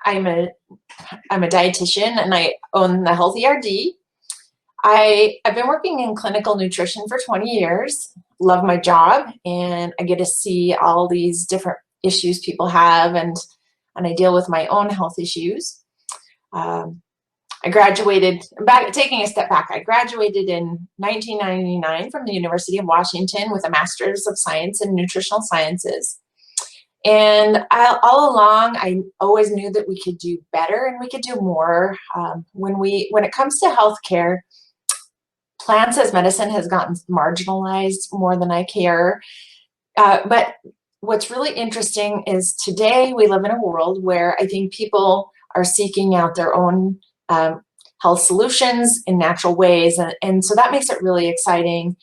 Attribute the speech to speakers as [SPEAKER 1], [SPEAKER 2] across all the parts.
[SPEAKER 1] I'm a I'm a dietitian and I own the Healthy RD. I've been working in clinical nutrition for 20 years. Love my job, and I get to see all these different issues people have, and I deal with my own health issues. Um, I graduated back, taking a step back. I graduated in 1999 from the University of Washington with a Master's of Science in Nutritional Sciences. And all along, I always knew that we could do better and we could do more. When it comes to healthcare, plants as medicine has gotten marginalized more than I care. But what's really interesting is today we live in a world where I think people are seeking out their own health solutions in natural ways, and so that makes it really exciting.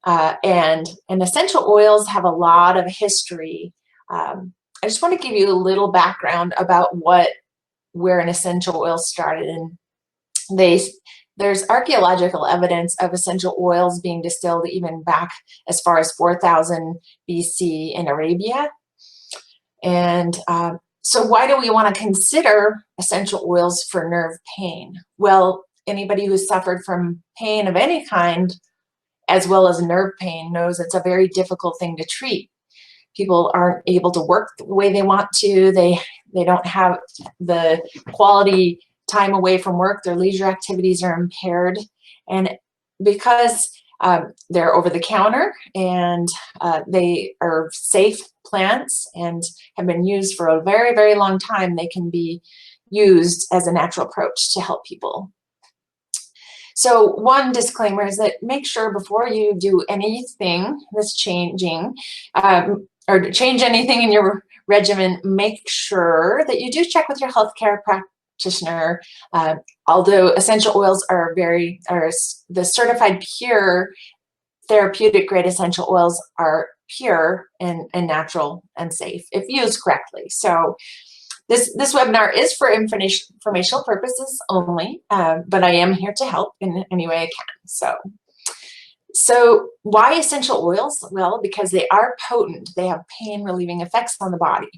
[SPEAKER 1] And essential oils have a lot of history. I just want to give you a little background about where an essential oil started. And there's archaeological evidence of essential oils being distilled even back as far as 4000 BC in Arabia. And so why do we want to consider essential oils for nerve pain? Well, anybody who's suffered from pain of any kind, as well as nerve pain, knows it's a very difficult thing to treat. People aren't able to work the way they want to. They don't have the quality time away from work. Their leisure activities are impaired. And because they're over the counter and they are safe plants and have been used for a very, very long time, they can be used as a natural approach to help people. So one disclaimer is that make sure before you do anything that's changing or change anything in your regimen, make sure that you do check with your healthcare practitioner. Although essential oils are the certified pure therapeutic grade essential oils are pure and natural and safe if used correctly. So this webinar is for informational purposes only, but I am here to help in any way I can. So why essential oils? Well, because they are potent. They have pain relieving effects on the body.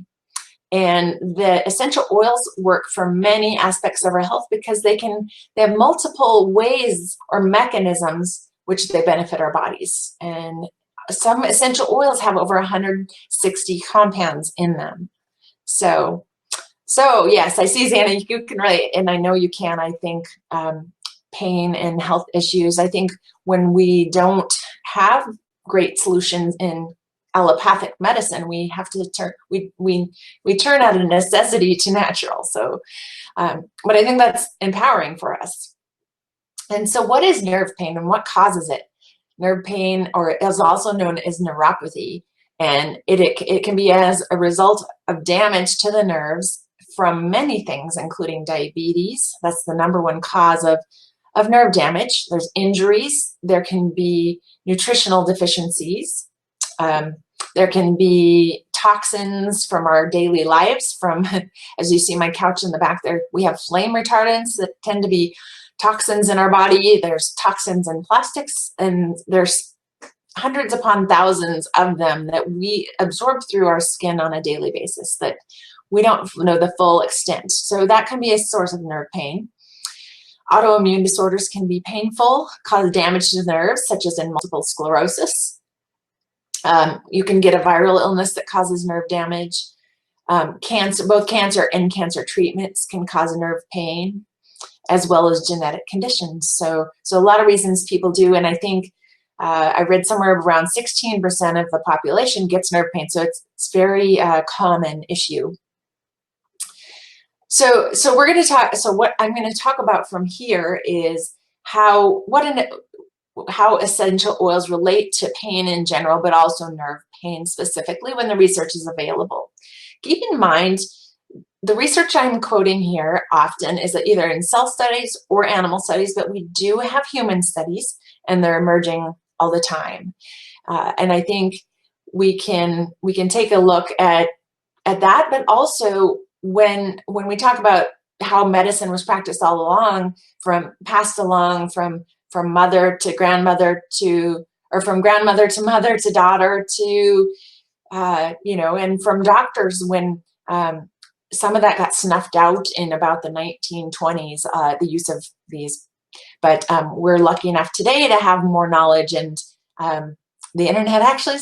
[SPEAKER 1] And the essential oils work for many aspects of our health because they have multiple ways or mechanisms which they benefit our bodies. And some essential oils have over 160 compounds in them. So yes, I see, Xana, you can relate, and I know you can. I think pain and health issues, I think when we don't have great solutions in allopathic medicine, we have to turn out of necessity to natural. So, but I think that's empowering for us. And so what is nerve pain and what causes it? Nerve pain, or is also known as neuropathy, and it can be as a result of damage to the nerves from many things, including diabetes. That's the #1 cause of nerve damage. There's injuries. There can be nutritional deficiencies. There can be toxins from our daily lives. As you see my couch in the back there, we have flame retardants that tend to be toxins in our body. There's toxins in plastics, and there's hundreds upon thousands of them that we absorb through our skin on a daily basis that we don't know the full extent. So that can be a source of nerve pain. Autoimmune disorders can be painful, cause damage to the nerves, such as in multiple sclerosis. You can get a viral illness that causes nerve damage. Both cancer and cancer treatments can cause nerve pain, as well as genetic conditions. So a lot of reasons people do, and I think I read somewhere around 16% of the population gets nerve pain. So it's very common issue. So we're going to talk. So what I'm going to talk about from here is how essential oils relate to pain in general, but also nerve pain specifically when the research is available. Keep in mind, the research I'm quoting here often is either in cell studies or animal studies, but we do have human studies, and they're emerging all the time. And I think we can take a look at that, but also when we talk about how medicine was practiced all along, passed along from mother to grandmother or from grandmother to mother to daughter to, and from doctors when some of that got snuffed out in about the 1920s, the use of these. But we're lucky enough today to have more knowledge, and the internet actually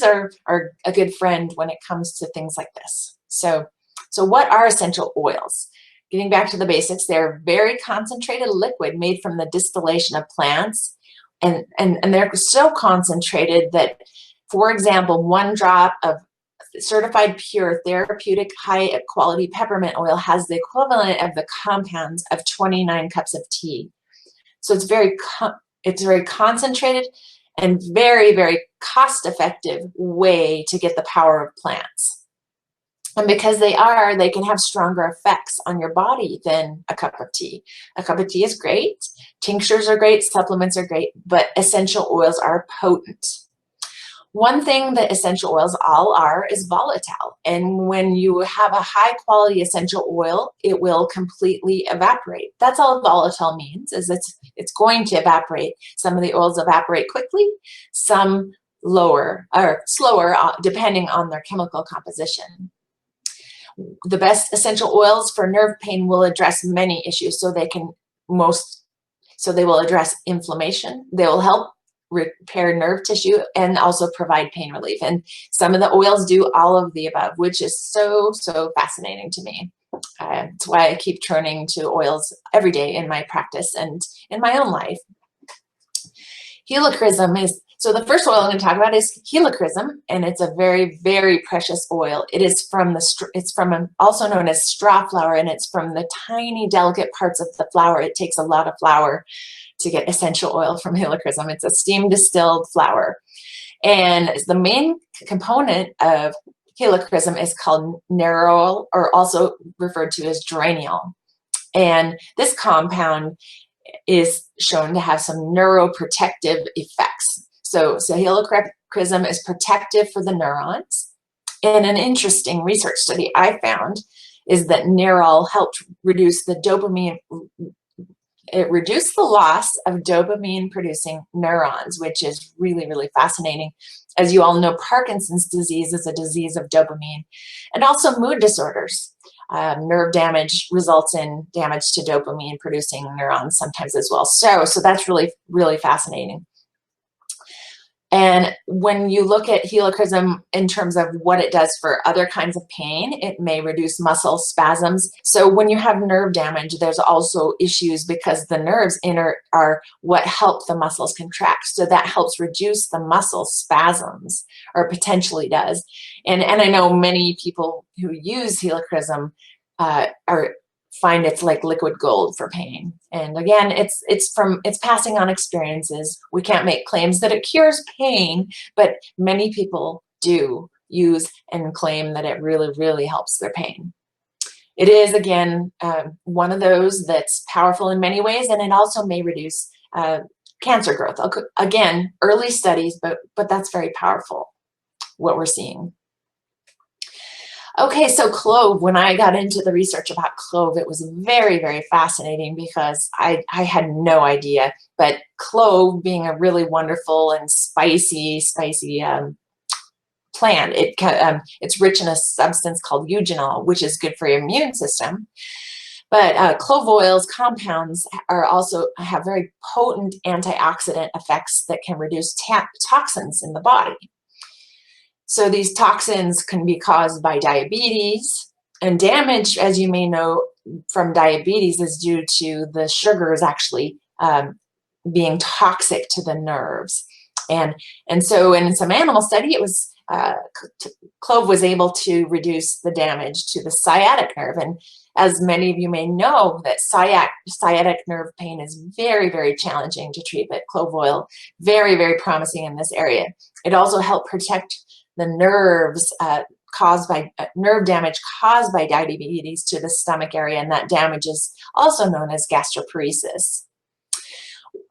[SPEAKER 1] are a good friend when it comes to things like this. So what are essential oils? Getting back to the basics, they're very concentrated liquid made from the distillation of plants, and they're so concentrated that, for example, 1 drop of certified pure therapeutic high quality peppermint oil has the equivalent of the compounds of 29 cups of tea. So it's very concentrated and very, very cost-effective way to get the power of plants. And because they can have stronger effects on your body than a cup of tea. A cup of tea is great, tinctures are great, supplements are great, but essential oils are potent. One thing that essential oils all are is volatile. And when you have a high quality essential oil, it will completely evaporate. That's all volatile means, is it's going to evaporate. Some of the oils evaporate quickly, some lower or slower, depending on their chemical composition. The best essential oils for nerve pain will address many issues. So they will address inflammation. They will help repair nerve tissue and also provide pain relief. And some of the oils do all of the above, which is so fascinating to me. It's why I keep turning to oils every day in my practice and in my own life. Helichrysum so the first oil I'm going to talk about is helichrysum, and it's a very, very precious oil. It is also known as straw flower, and it's from the tiny, delicate parts of the flower. It takes a lot of flour to get essential oil from helichrysum. It's a steam distilled flower. And the main component of helichrysum is called nerol, or also referred to as geraniol. And this compound is shown to have some neuroprotective effects. So helichrysum is protective for the neurons. And an interesting research study I found is that nerol helped reduce the dopamine. It reduced the loss of dopamine-producing neurons, which is really, really fascinating. As you all know, Parkinson's disease is a disease of dopamine, and also mood disorders. Nerve damage results in damage to dopamine-producing neurons sometimes as well. So that's really, really fascinating. And when you look at helichrysum in terms of what it does for other kinds of pain, it may reduce muscle spasms. So when you have nerve damage, there's also issues because the nerves are what help the muscles contract. So that helps reduce the muscle spasms, or potentially does. And I know many people who use helichrysum find it's like liquid gold for pain. And again, it's passing on experiences. We can't make claims that it cures pain, but many people do use and claim that it really, really helps their pain. It is, again, one of those that's powerful in many ways, and it also may reduce cancer growth. Again, early studies, but that's very powerful, what we're seeing. Okay, so clove, when I got into the research about clove, it was very, very fascinating because I had no idea. But clove, being a really wonderful and spicy plant, it's rich in a substance called eugenol, which is good for your immune system. But clove oils compounds also have very potent antioxidant effects that can reduce toxins in the body. So these toxins can be caused by diabetes, and damage, as you may know, from diabetes is due to the sugars actually being toxic to the nerves. And so in some animal study, it was clove was able to reduce the damage to the sciatic nerve. And as many of you may know, that sciatic nerve pain is very, very challenging to treat, but clove oil, very, very promising in this area. It also helped protect the nerves caused by nerve damage caused by diabetes to the stomach area, and that damage is also known as gastroparesis.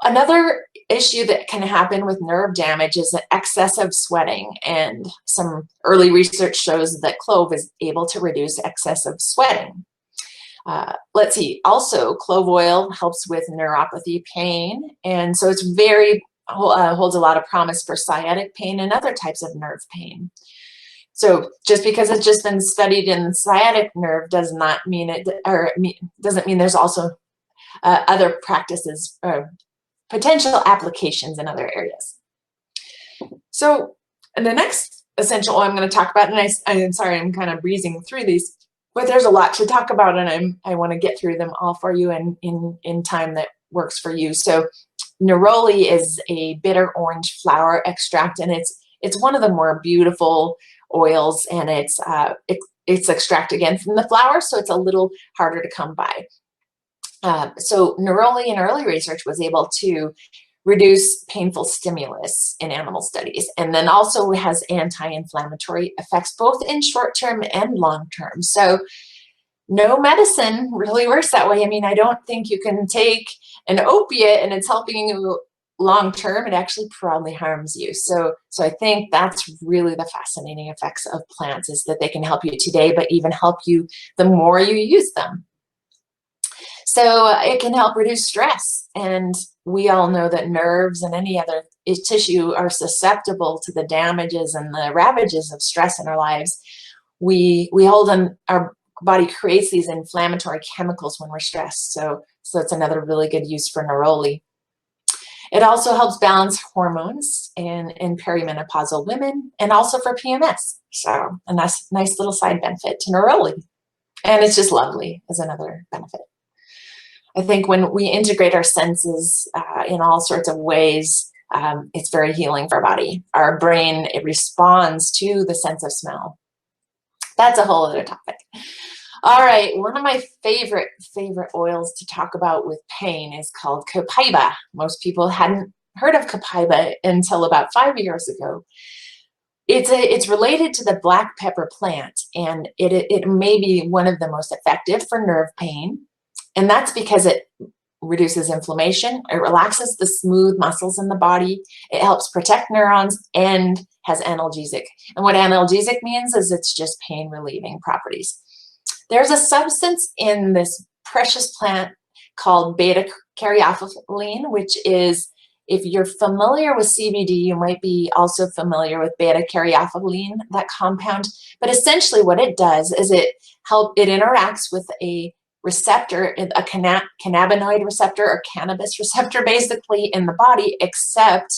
[SPEAKER 1] Another issue that can happen with nerve damage is excessive sweating, and some early research shows that clove is able to reduce excessive sweating. Let's see, also clove oil helps with neuropathy pain, and so it's holds a lot of promise for sciatic pain and other types of nerve pain. So just because it's just been studied in the sciatic nerve does not mean doesn't mean there's also other practices or potential applications in other areas. So the next essential oil I'm going to talk about, and I'm sorry, I'm kind of breezing through these, but there's a lot to talk about, and I want to get through them all for you and in time that works for you. So neroli is a bitter orange flower extract, and it's one of the more beautiful oils, and it's extracted again from the flower, so it's a little harder to come by. So neroli in early research was able to reduce painful stimulus in animal studies, and then also has anti-inflammatory effects both in short-term and long-term. So no medicine really works that way. I mean, I don't think you can take an opiate and it's helping you long-term. It actually probably harms you. So I think that's really the fascinating effects of plants, is that they can help you today, but even help you the more you use them. So it can help reduce stress, and we all know that nerves and any other tissue are susceptible to the damages and the ravages of stress in our lives. We hold them, our body creates these inflammatory chemicals when we're stressed, so it's another really good use for neroli. It also helps balance hormones in perimenopausal women, and also for PMS. So a nice little side benefit to neroli, and it's just lovely as another benefit. I think when we integrate our senses in all sorts of ways, it's very healing for our body. Our brain, it responds to the sense of smell. That's a whole other topic. All right, one of my favorite oils to talk about with pain is called copaiba. Most people hadn't heard of copaiba until about 5 years ago. It's related to the black pepper plant, and it may be one of the most effective for nerve pain. And that's because it reduces inflammation, it relaxes the smooth muscles in the body, it helps protect neurons, and has analgesic. And what analgesic means is it's just pain relieving properties. There's a substance in this precious plant called beta-caryophyllene, which is, if you're familiar with CBD, you might be also familiar with beta-caryophyllene, that compound. But essentially what it does is it interacts with a receptor, a cannabinoid receptor or cannabis receptor basically in the body, except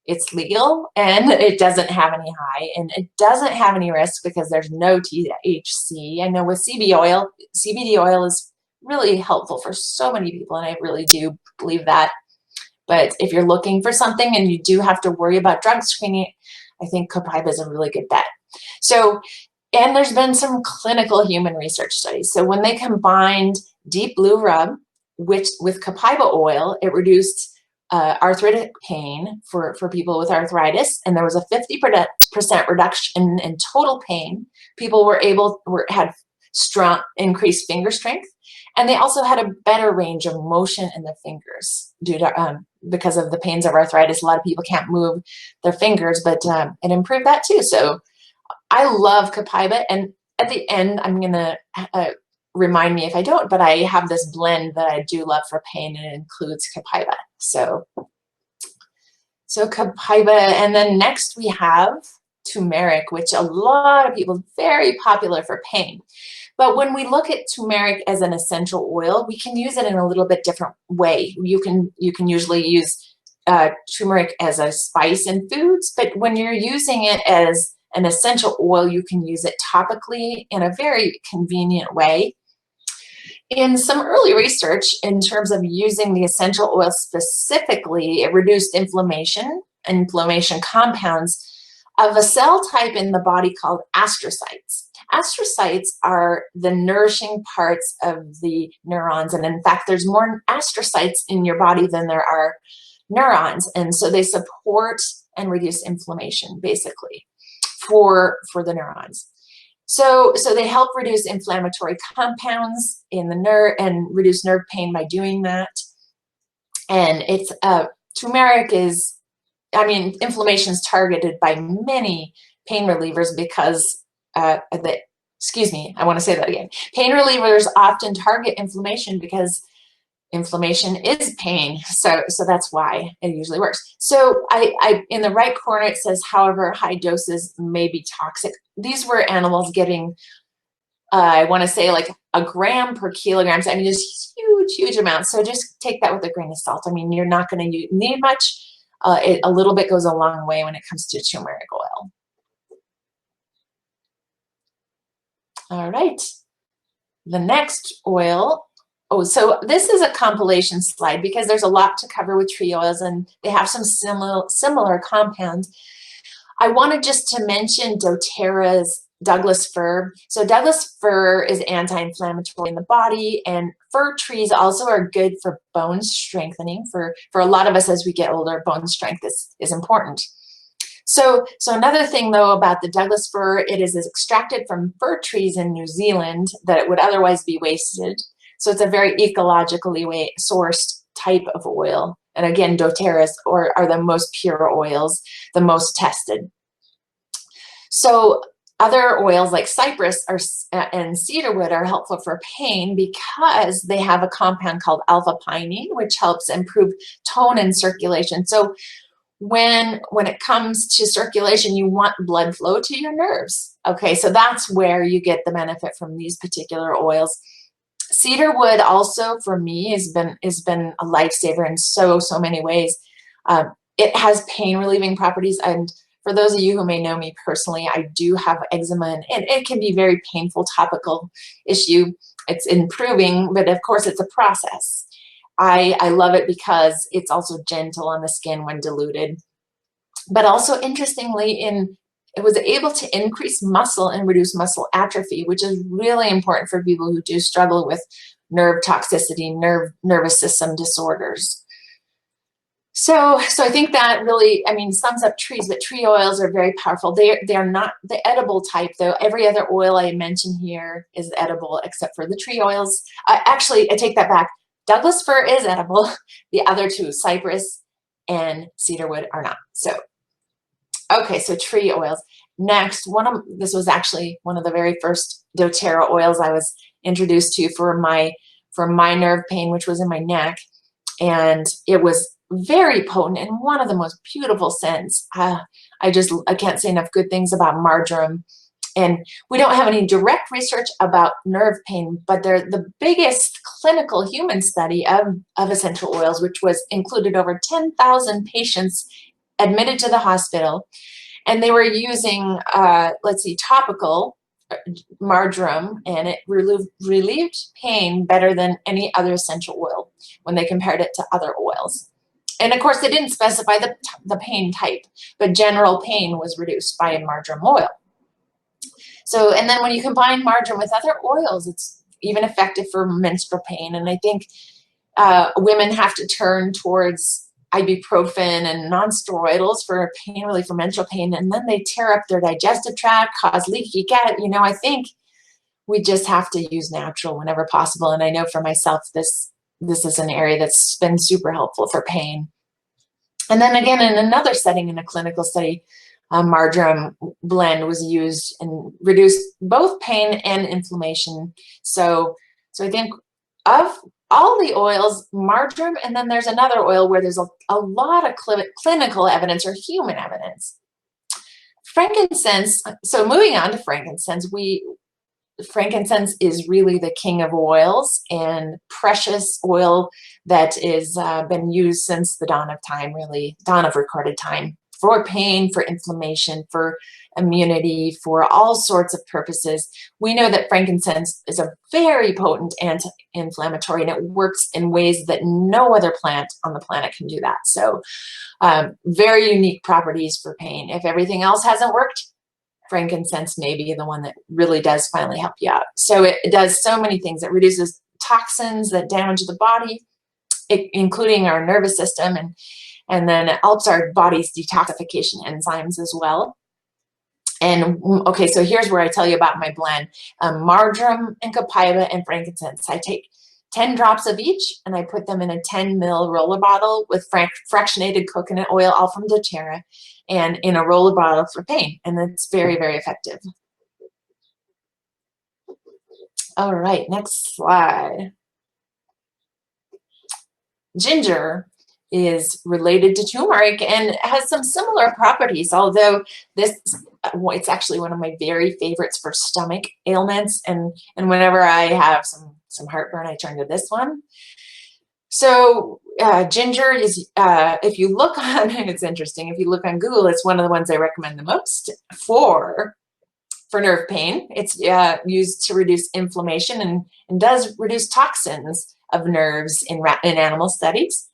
[SPEAKER 1] it's legal and it doesn't have any high and it doesn't have any risk because there's no THC. I know with CBD oil is really helpful for so many people, and I really do believe that. But if you're looking for something and you do have to worry about drug screening, I think copaiba is a really good bet. So, and there's been some clinical human research studies. So when they combined Deep Blue Rub with copaiba oil, it reduced arthritic pain for people with arthritis, and there was a 50% reduction in total pain. People had strong, increased finger strength, and they also had a better range of motion in their fingers due to because of the pains of arthritis. A lot of people can't move their fingers, but it improved that too. So I love copaiba, and at the end, I'm gonna remind me if I don't, but I have this blend that I do love for pain, and it includes copaiba. So copaiba, and then next we have turmeric, which a lot of people, very popular for pain. But when we look at turmeric as an essential oil, we can use it in a little bit different way. You can usually use turmeric as a spice in foods, but when you're using it as an essential oil, you can use it topically in a very convenient way. In some early research, in terms of using the essential oil specifically, it reduced inflammation compounds of a cell type in the body called astrocytes. Astrocytes are the nourishing parts of the neurons, and in fact, there's more astrocytes in your body than there are neurons, and so they support and reduce inflammation, basically, for the neurons. So they help reduce inflammatory compounds in the nerve and reduce nerve pain by doing that. And it's turmeric is, I mean, inflammation is targeted by many pain relievers because excuse me, I want to say that again. Pain relievers often target inflammation because inflammation is pain. So that's why it usually works. So I in the right corner, it says, however, high doses may be toxic. These were animals getting, I want to say like a gram per kilogram. So, I mean, just huge amounts. So just take that with a grain of salt. I mean, you're not going to need much. A little bit goes a long way when it comes to turmeric oil. All right. The next oil. Oh, so this is a compilation slide because there's a lot to cover with tree oils and they have some similar compounds. I wanted just to mention doTERRA's Douglas fir. So Douglas fir is anti-inflammatory in the body, and fir trees also are good for bone strengthening. For a lot of us as we get older, bone strength is important. So another thing though about the Douglas fir, it is extracted from fir trees in New Zealand that it would otherwise be wasted. So it's a very ecologically sourced type of oil. And again, doTERRA's are the most pure oils, the most tested. So other oils like cypress and cedarwood are helpful for pain because they have a compound called alpha-pinene, which helps improve tone and circulation. So when it comes to circulation, you want blood flow to your nerves. Okay, so that's where you get the benefit from these particular oils. Cedarwood also for me has been a lifesaver in so many ways. It has pain relieving properties, and for those of you who may know me personally, I do have eczema, and it can be a very painful topical issue. It's improving, but of course it's a process. I love it because it's also gentle on the skin when diluted, but also interestingly it was able to increase muscle and reduce muscle atrophy, which is really important for people who do struggle with nerve toxicity, nervous system disorders. So I think that really, I mean, sums up trees, but tree oils are very powerful. They're not the edible type, though. Every other oil I mention here is edible except for the tree oils. Actually, I take that back. Douglas fir is edible. The other two, cypress and cedarwood, are not. So, okay, so tree oils. Next, this was actually one of the very first doTERRA oils I was introduced to for my nerve pain, which was in my neck, and it was very potent and one of the most beautiful scents. I can't say enough good things about marjoram. And we don't have any direct research about nerve pain, but they're the biggest clinical human study of essential oils, which included over 10,000 patients admitted to the hospital. And they were using, topical marjoram, and it relieved pain better than any other essential oil when they compared it to other oils. And of course, they didn't specify the pain type, but general pain was reduced by marjoram oil. So, and then when you combine marjoram with other oils, it's even effective for menstrual pain. And I think women have to turn towards ibuprofen and non-steroidals for pain relief for menstrual pain, and then they tear up their digestive tract, cause leaky gut. You know, I think we just have to use natural whenever possible. And I know for myself, this is an area that's been super helpful for pain. And then again, in another setting, in a clinical study, marjoram blend was used and reduced both pain and inflammation. So I think of all the oils, marjoram, and then there's another oil where there's a lot of clinical evidence or human evidence. Frankincense, so moving on to frankincense, frankincense is really the king of oils and precious oil that is been used since the dawn of time, really, dawn of recorded time, for pain, for inflammation, for immunity, for all sorts of purposes. We know that frankincense is a very potent anti-inflammatory, and it works in ways that no other plant on the planet can do that. So very unique properties for pain. If everything else hasn't worked, frankincense may be the one that really does finally help you out. So it does so many things. It reduces toxins that damage the body, including our nervous system, and then it helps our body's detoxification enzymes as well. And okay, so here's where I tell you about my blend. Marjoram and copaiba and frankincense. I take 10 drops of each and I put them in a 10 ml roller bottle with fractionated coconut oil, all from doTERRA, and in a roller bottle for pain. And it's very, very effective. All right, next slide. Ginger is related to turmeric and has some similar properties, although it's actually one of my very favorites for stomach ailments, and whenever I have some heartburn, I turn to this one. So ginger is, if you look on, it's interesting, if you look on Google, it's one of the ones I recommend the most for nerve pain. It's used to reduce inflammation and does reduce toxins of nerves in animal studies.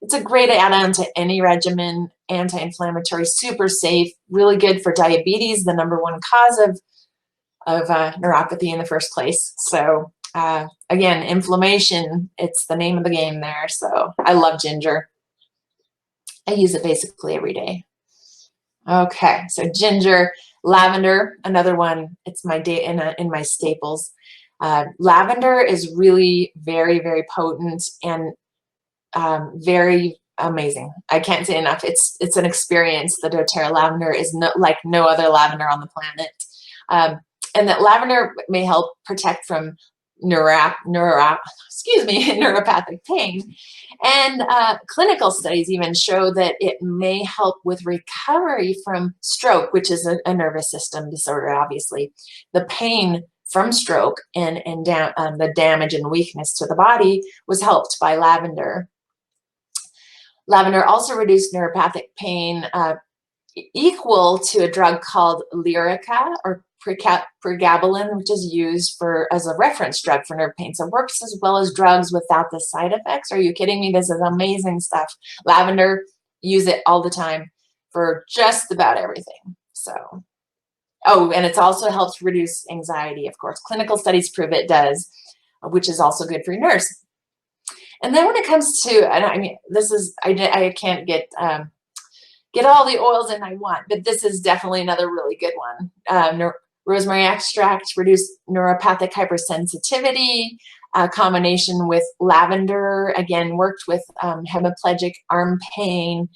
[SPEAKER 1] It's a great add-on to any regimen, anti-inflammatory, super safe, really good for diabetes, the #1 cause of neuropathy in the first place. So again, inflammation, it's the name of the game there. So I love ginger. I use it basically every day. Okay, so ginger, lavender, another one. It's my day in my staples. Lavender is really very, very potent and very amazing. I can't say enough. It's an experience. The doTERRA lavender is like no other lavender on the planet. And that lavender may help protect from neuropathic pain. And clinical studies even show that it may help with recovery from stroke, which is a nervous system disorder, obviously. The pain from stroke and the damage and weakness to the body was helped by lavender. Lavender also reduced neuropathic pain equal to a drug called Lyrica or pregabalin, which is used as a reference drug for nerve pain. So it works as well as drugs without the side effects. Are you kidding me? This is amazing stuff. Lavender, use it all the time for just about everything. So, oh, and it also helps reduce anxiety, of course. Clinical studies prove it does, which is also good for your nerves. And then when it comes to, and I mean, this is, I can't get all the oils in I want, but this is definitely another really good one. Rosemary extract reduced neuropathic hypersensitivity. Combination with lavender, again, worked with hemiplegic arm pain.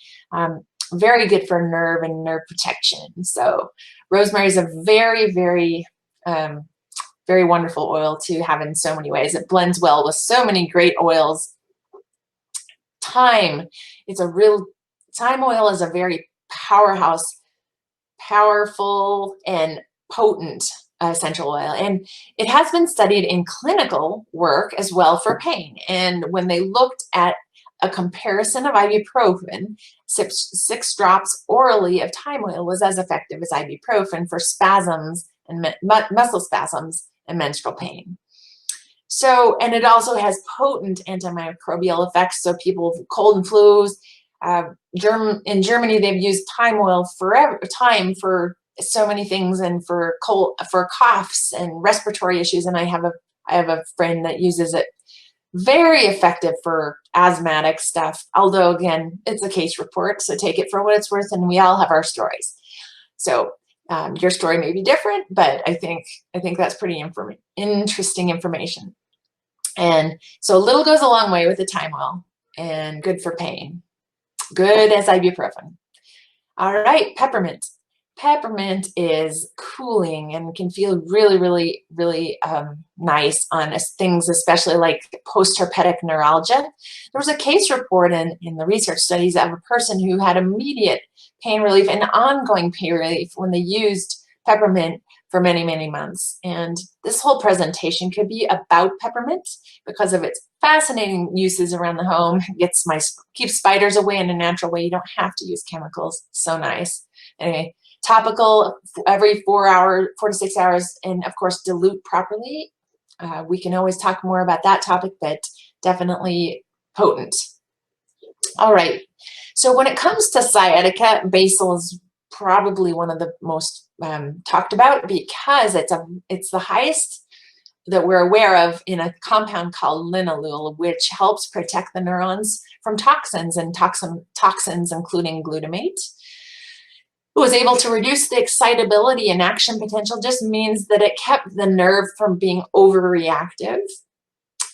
[SPEAKER 1] Very good for nerve and nerve protection. So rosemary is a very, very, very wonderful oil to have in so many ways. It blends well with so many great oils. Thyme oil is a very powerful and potent essential oil, and it has been studied in clinical work as well for pain. And when they looked at a comparison of ibuprofen, 6 drops orally of thyme oil was as effective as ibuprofen for spasms and muscle spasms and menstrual pain. So, and it also has potent antimicrobial effects. So people with cold and flus, in Germany, they've used thyme oil for so many things, and for coughs and respiratory issues. And I have a friend that uses it. Very effective for asthmatic stuff. Although again, it's a case report, so take it for what it's worth. And we all have our stories. So your story may be different, but I think that's pretty interesting information. And so a little goes a long way with the thyme oil, and good for pain. Good as ibuprofen. All right, peppermint. Peppermint is cooling and can feel really, really, really nice on things, especially like post-herpetic neuralgia. There was a case report in the research studies of a person who had immediate pain relief and ongoing pain relief when they used peppermint for many, many months. And this whole presentation could be about peppermint because of its fascinating uses around the home. Keeps spiders away in a natural way. You don't have to use chemicals. So nice. Anyway, topical every 4 to 6 hours, and of course dilute properly. We can always talk more about that topic, but definitely potent. All right. So when it comes to sciatica, basil is probably one of the most talked about because it's the highest that we're aware of in a compound called linalool, which helps protect the neurons from toxins including glutamate. It was able to reduce the excitability and action potential. Just means that it kept the nerve from being overreactive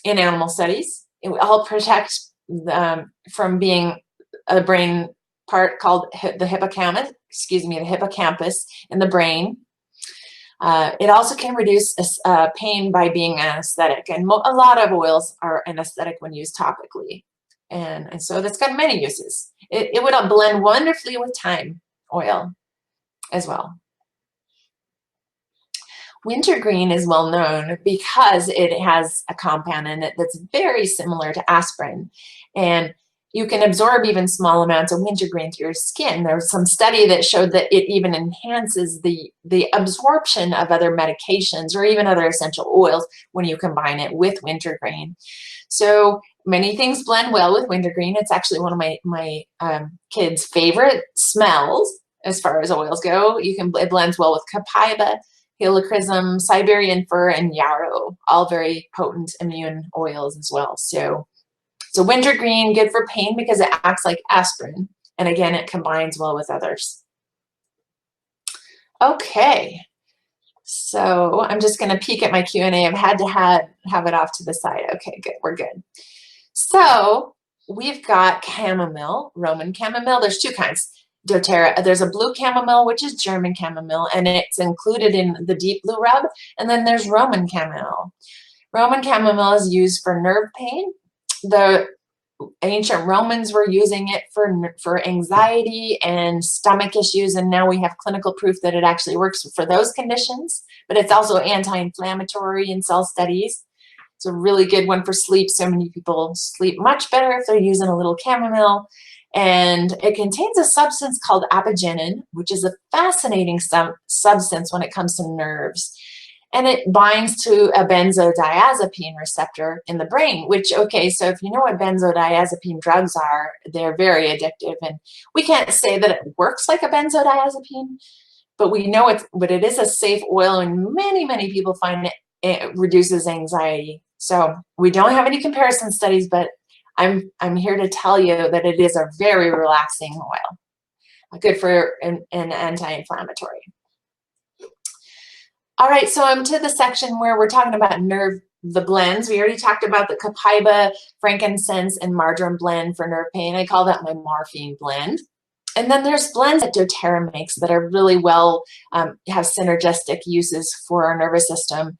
[SPEAKER 1] in animal studies. It helped protect from being a brain part called the hippocampus in the brain. It also can reduce pain by being anesthetic, and a lot of oils are anesthetic when used topically. And so that's got many uses. It would blend wonderfully with thyme oil as well. Wintergreen is well known because it has a compound in it that's very similar to aspirin. And you can absorb even small amounts of wintergreen through your skin. There was some study that showed that it even enhances the absorption of other medications or even other essential oils when you combine it with wintergreen. So many things blend well with wintergreen. It's actually one of my kids' favorite smells as far as oils go. It blends well with copaiba, helichrysum, Siberian fir, and yarrow, all very potent immune oils as well. So wintergreen, good for pain because it acts like aspirin. And again, it combines well with others. Okay, so I'm just going to peek at my Q&A. I've had to have it off to the side. Okay, good, we're good. So we've got chamomile, Roman chamomile. There's two kinds. doTERRA. There's a blue chamomile, which is German chamomile, and it's included in the deep blue rub. And then there's Roman chamomile. Roman chamomile is used for nerve pain. The ancient Romans were using it for anxiety and stomach issues, and now we have clinical proof that it actually works for those conditions, but it's also anti-inflammatory in cell studies. It's a really good one for sleep. So many people sleep much better if they're using a little chamomile. And it contains a substance called apigenin, which is a fascinating substance when it comes to nerves. And it binds to a benzodiazepine receptor in the brain, which, okay, so if you know what benzodiazepine drugs are, they're very addictive. And we can't say that it works like a benzodiazepine, but we know it is a safe oil, and many, many people find it reduces anxiety. So we don't have any comparison studies, but I'm here to tell you that it is a very relaxing oil, good for an anti-inflammatory. All right, so I'm to the section where we're talking about the blends. We already talked about the copaiba, frankincense, and marjoram blend for nerve pain. I call that my morphine blend. And then there's blends that doTERRA makes that are really well, have synergistic uses for our nervous system.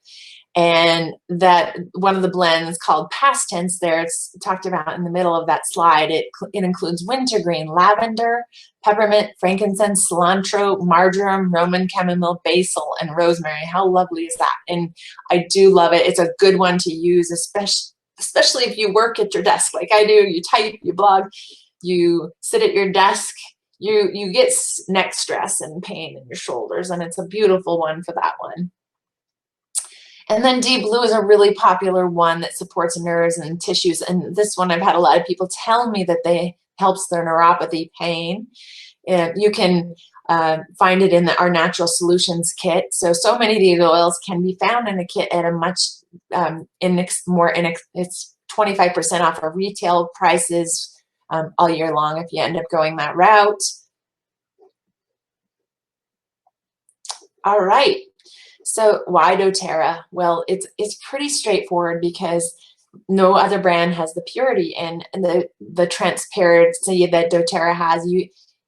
[SPEAKER 1] And that one of the blends called past tense there, it's talked about in the middle of that slide. It includes wintergreen, lavender, peppermint, frankincense, cilantro, marjoram, Roman chamomile, basil, and rosemary. How lovely is that? And I do love it. It's a good one to use, especially if you work at your desk like I do. You type, you blog, you sit at your desk. You get neck stress and pain in your shoulders, and it's a beautiful one for that one. And then deep blue is a really popular one that supports nerves and tissues. And this one, I've had a lot of people tell me that they helps their neuropathy pain. You can find it in our Natural Solutions kit. So many of these oils can be found in a kit at a much it's 25% off of retail prices all year long if you end up going that route. All right. So why doTERRA? Well, it's pretty straightforward because no other brand has the purity and the transparency that doTERRA has.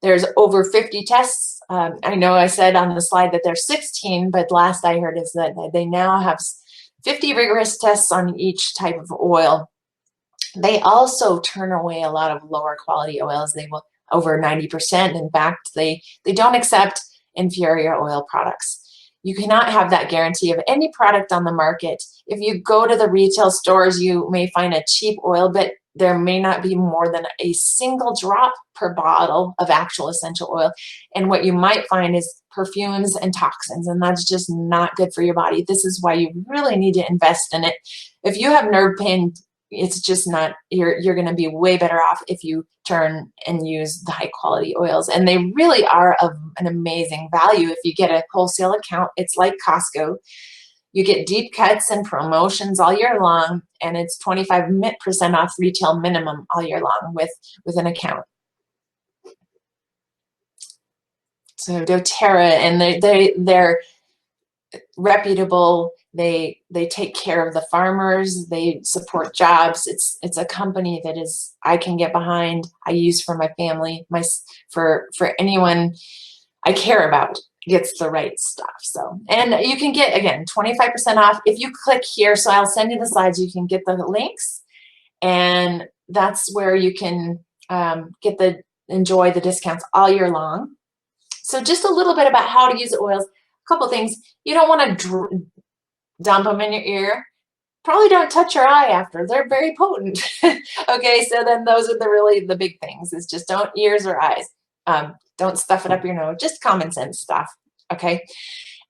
[SPEAKER 1] There's over 50 tests. I know I said on the slide that there's 16, but last I heard is that they now have 50 rigorous tests on each type of oil. They also turn away a lot of lower quality oils. They will over 90%. In fact, they don't accept inferior oil products. You cannot have that guarantee of any product on the market. If you go to the retail stores, you may find a cheap oil, but there may not be more than a single drop per bottle of actual essential oil. And what you might find is perfumes and toxins, and that's just not good for your body. This is why you really need to invest in it. If you have nerve pain, it's just not, you're going to be way better off if you turn and use the high quality oils. And they really are of an amazing value. If you get a wholesale account, it's like Costco. You get deep cuts and promotions all year long, and it's 25% off retail minimum all year long with an account. So doTERRA, and they're reputable. They take care of the farmers. They support jobs. It's a company that I can get behind. I use for my family, for anyone I care about gets the right stuff. So, and you can get, again, 25% off if you click here. So I'll send you the slides. You can get the links, and that's where you can enjoy the discounts all year long. So just a little bit about how to use oils. A couple things. You don't want to dump them in your ear. Probably don't touch your eye after. They're very potent. Okay, so then those are the big things, is just don't ears or eyes. Don't stuff it up your nose. Just common sense stuff. Okay.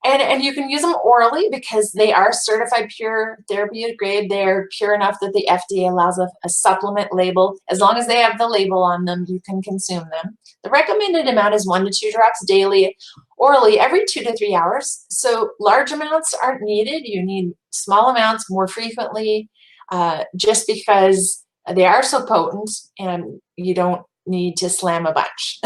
[SPEAKER 1] And you can use them orally because they are certified pure therapeutic grade. They're pure enough that the FDA allows a supplement label. As long as they have the label on them, you can consume them. The recommended amount is 1 to 2 drops daily, orally every 2 to 3 hours. So large amounts aren't needed. You need small amounts more frequently, just because they are so potent, and you don't need to slam a bunch.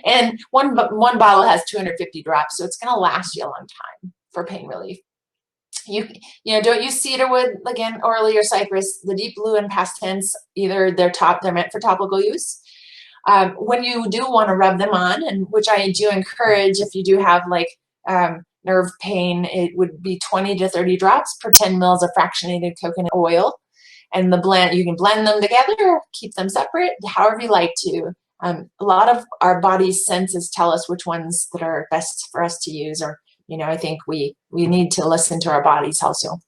[SPEAKER 1] And one bottle has 250 drops, so it's going to last you a long time for pain relief. You don't use cedarwood again, orally, or cypress. The deep blue and past tense, either they're meant for topical use. When you do want to rub them on, and which I do encourage, if you do have like nerve pain, it would be 20 to 30 drops per 10 mils of fractionated coconut oil. And you can blend them together, keep them separate, however you like to. A lot of our body's senses tell us which ones that are best for us to use, or I think we need to listen to our bodies also.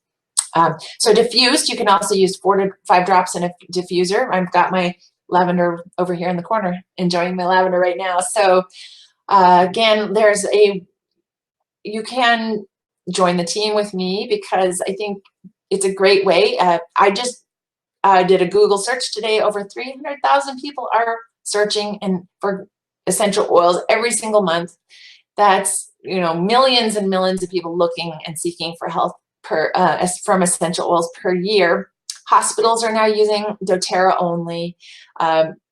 [SPEAKER 1] So diffused, you can also use 4 to 5 drops in a diffuser. I've got my lavender over here in the corner, enjoying my lavender right now. So again, you can join the team with me, because I think it's a great way. I just did a Google search today. Over 300,000 people are searching for essential oils every single month. That's millions and millions of people looking and seeking for health from essential oils per year. Hospitals are now using doTERRA only.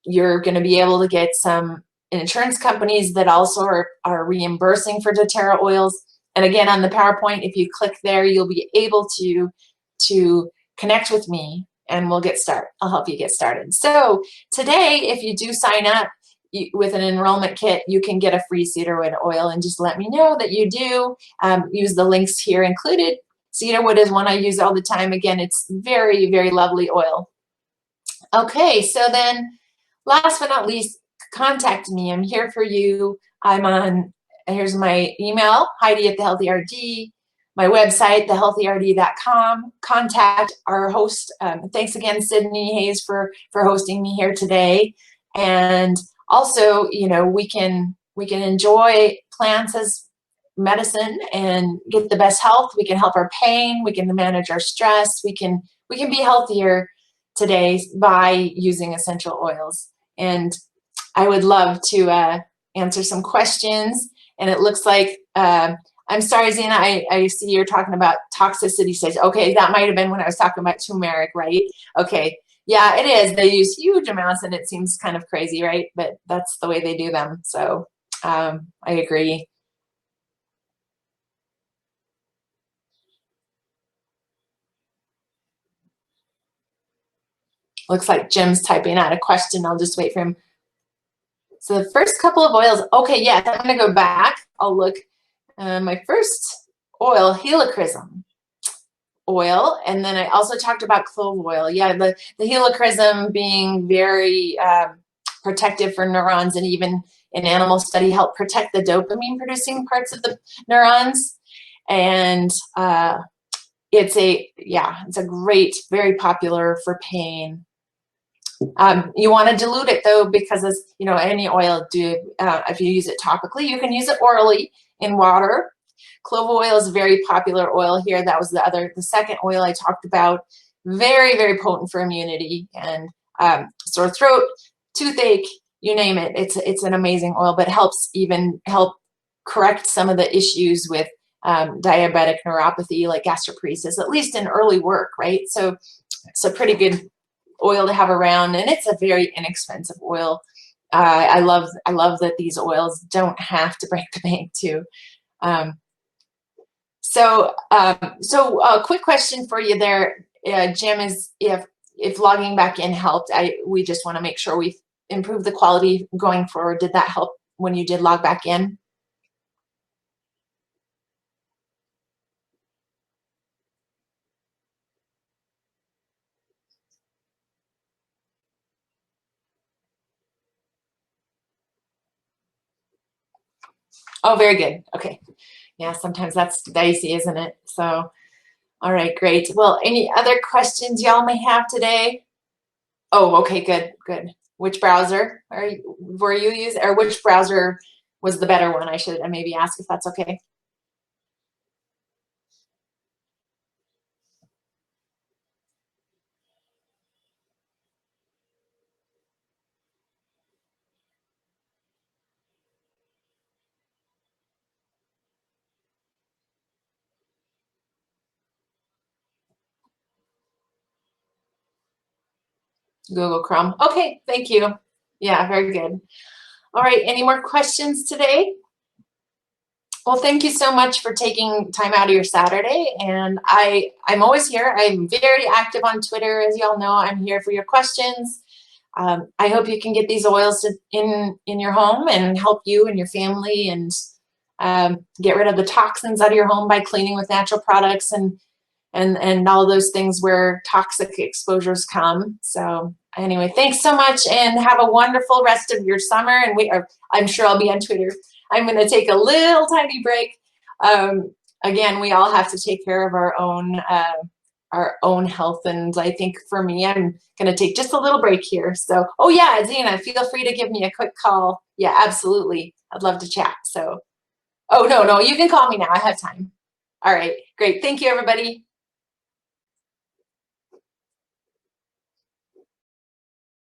[SPEAKER 1] You're going to be able to get some insurance companies that also are reimbursing for doTERRA oils. And again, on the PowerPoint, if you click there, you'll be able to connect with me, and we'll get started. I'll help you get started. So today, if you do sign up with an enrollment kit, you can get a free cedarwood oil, and just let me know that you do. Use the links here included. Cedarwood is one I use all the time. Again, it's very, very lovely oil. Okay, so then last but not least, contact me. I'm here for you. Here's my email, Heidi@thehealthyRD. My website, thehealthyrd.com. Contact our host. Thanks again, Sydney Hayes, for hosting me here today. And also, we can enjoy plants as medicine and get the best health. We can help our pain. We can manage our stress. We can be healthier today by using essential oils. And I would love to answer some questions. And it looks like I'm sorry, Zena, I see you're talking about toxicity stage. Okay, that might have been when I was talking about turmeric, right? Okay, yeah, it is. They use huge amounts, and it seems kind of crazy, right? But that's the way they do them. So I agree. Looks like Jim's typing out a question. I'll just wait for him. So the first couple of oils. Okay, yes, I'm going to go back. I'll look. My first oil, helichrysum oil, and then I also talked about clove oil. Yeah, the helichrysum being very protective for neurons, and even in animal study help protect the dopamine producing parts of the neurons. And it's a great, very popular for pain. You want to dilute it though, because as any oil, if you use it topically, you can use it orally in water. Clove oil is a very popular oil here. That was the second oil I talked about. Very, very potent for immunity and sore throat, toothache, you name it. It's an amazing oil, but helps correct some of the issues with diabetic neuropathy, like gastroparesis, at least in early work, right? So it's a pretty good oil to have around, and it's a very inexpensive oil. I love that these oils don't have to break the bank too. So a quick question for you there, Jim, is if logging back in helped. We just want to make sure we improve the quality going forward. Did that help when you did log back in? Oh, very good. Okay. Yeah, sometimes that's dicey, isn't it? So, all right, great. Well, any other questions y'all may have today? Oh, okay, good, good. Which browser were you using, or which browser was the better one? I should maybe ask if that's okay. Google Chrome. Okay, thank you. Yeah, very good. All right, any more questions today? Well, thank you so much for taking time out of your Saturday. And I'm always here. I'm very active on Twitter, as y'all know. I'm here for your questions. I hope you can get these oils in your home and help you and your family, and get rid of the toxins out of your home by cleaning with natural products, and all those things where toxic exposures come. So anyway, thanks so much, and have a wonderful rest of your summer. And I'm sure I'll be on Twitter. I'm going to take a little tiny break. Again, we all have to take care of our own health, and I think for me, I'm going to take just a little break here. So, oh yeah, Zena, feel free to give me a quick call. Yeah, absolutely. I'd love to chat. So, oh no, you can call me now. I have time. All right, great. Thank you, everybody.